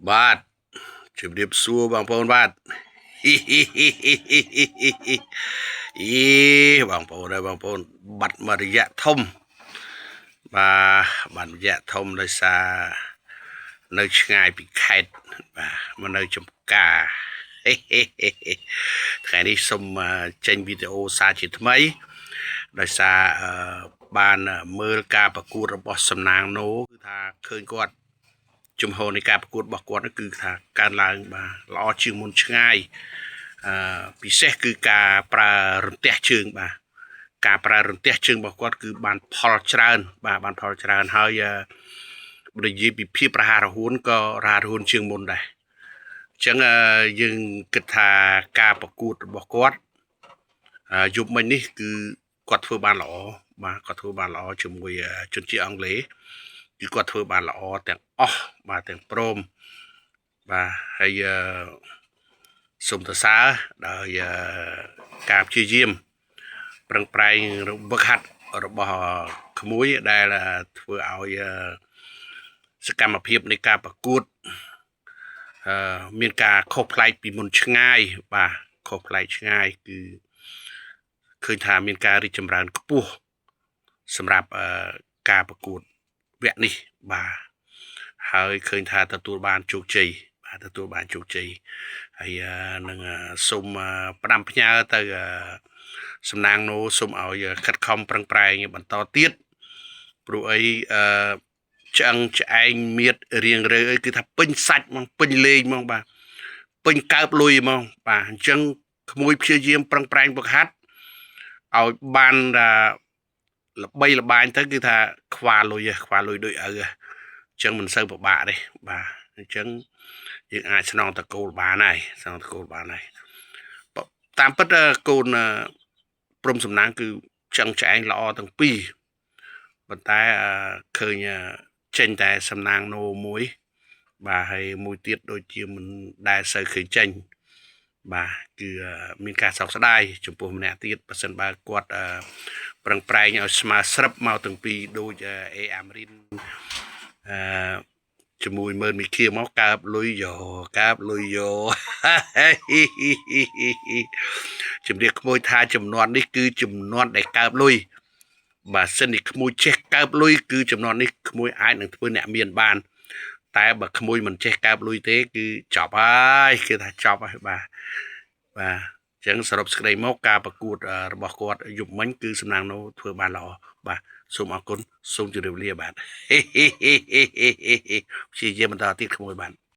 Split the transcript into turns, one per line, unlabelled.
បាទជំរាបសួរបងប្អូនបាទអីបងប្អូនហើយបងប្អូនបាត់មករយៈធំបាទបាត់រយៈធំដោយសារនៅឆ្ងាយពីខេត្តបាទមកនៅចំការថ្ងៃនេះសូមចេញវីដេអូសារជាថ្មីដោយសារបានមើលការប្រកួតរបស់សំណាងណូគឺថាឃើញគាត់ជំហរនៃការប្រកួតរបស់គាត់គឺថាកើនឡើងបាទល្អជាងមុនឆ្ងាយពិសេសគឺការប្រើរន្ទះជើងបាទការប្រើរន្ទះជើងរបស់គាត់គឺបានផលច្រើនបាទបានផលច្រើនហើយបើនិយាយពីភាពរហ័សរហួនក៏រហ័សរហួនជាងមុនដែរអញ្ចឹងយើងគិតថាការប្រកួតរបស់គាត់យប់មិញនេះគឺគាត់ធ្វើបានល្អបាទគាត់ធ្វើបានល្អជាមួយជនជាតិអង់គ្លេសគឺគាត់ធ្វើបានល្អទាំងអស់បាទទាំងព្រមបាទហើយសូមសរសើរដោយការព្យាយាមប្រឹងប្រែងវឹកហាត់របស់ក្មួយដែលធ្វើឲ្យសកម្មភាពនៃការប្រកួតមានការខុសប្លែកពីមុនឆ្ងាយបាទខុសប្លែកឆ្ងាយគឺឃើញថាមានការរីកចម្រើនខ្ពស់សម្រាប់ការប្រកួតវគ្គនេះបាទហើយឃើញថាទទួលបានជោគជ័យបាទទទួលបានជោគជ័យហើយនឹងសូមផ្ដាំផ្ញើទៅសំណាងណូសូមឲ្យខិតខំប្រឹងប្រែងបន្តទៀតព្រោះអីឆ្អឹងឆ្អែងមៀតរៀងរើអីគឺថាពេញសាច់ហ្មងពេញលេងហ្មងបាទពេញកើបលុយហ្មងបាទអញ្ចឹងក្មួយព្យាយាមប្រឹងប្រែងបង្ហាត់ឲ្យបានល្បីល្បាញទៅគឺថាខ្វះលុយដូចឪអញ្ចឹងមិនសូវពិបាកទេបាទអញ្ចឹងយើងអាចស្នងតកូលបានហើយស្នងតកូលបានហើយតាមពិតកូនព្រំសំណាងគឺឆ្អឹងឆ្អែងល្អទាំងពីរប៉ុន្តែឃើញចេញតែសំណាងណូមួយបាទហើយមួយទៀតដូចជាមិនដែលសូវឃើញចេញបាទគឺមានការសោកស្ដាយចំពោះម្នាក់ទៀតបើសិនបើគាត់ប្រឹងប្រែងឲ្យស្មើស្រាប់មកទាំងពីរដូចអេអាមរីនជាមួយមើលមីខៀមកកើបលុយយោជំរាបក្មួយថាចំនួននេះគឺចំនួនដែលកើបលុយបើសិននេះក្មួយចេះកើបលុយគឺចំនួននេះក្មួយអាចនឹងធ្វើអ្នកមានបានតែបើក្មួយមិនចេះកើបលុយទេគឺចប់ហើយគឺថាចប់ហើយបាទអញ្ចឹងសរុបសេចក្តីមកការប្រកួតរបស់គាត់យប់មិញគឺសំណាងណូធ្វើបានល្អបាទសូមអរគុណសូមជម្រាបលាបាទព្យាយាមបន្តទៀតក្មួយបាទ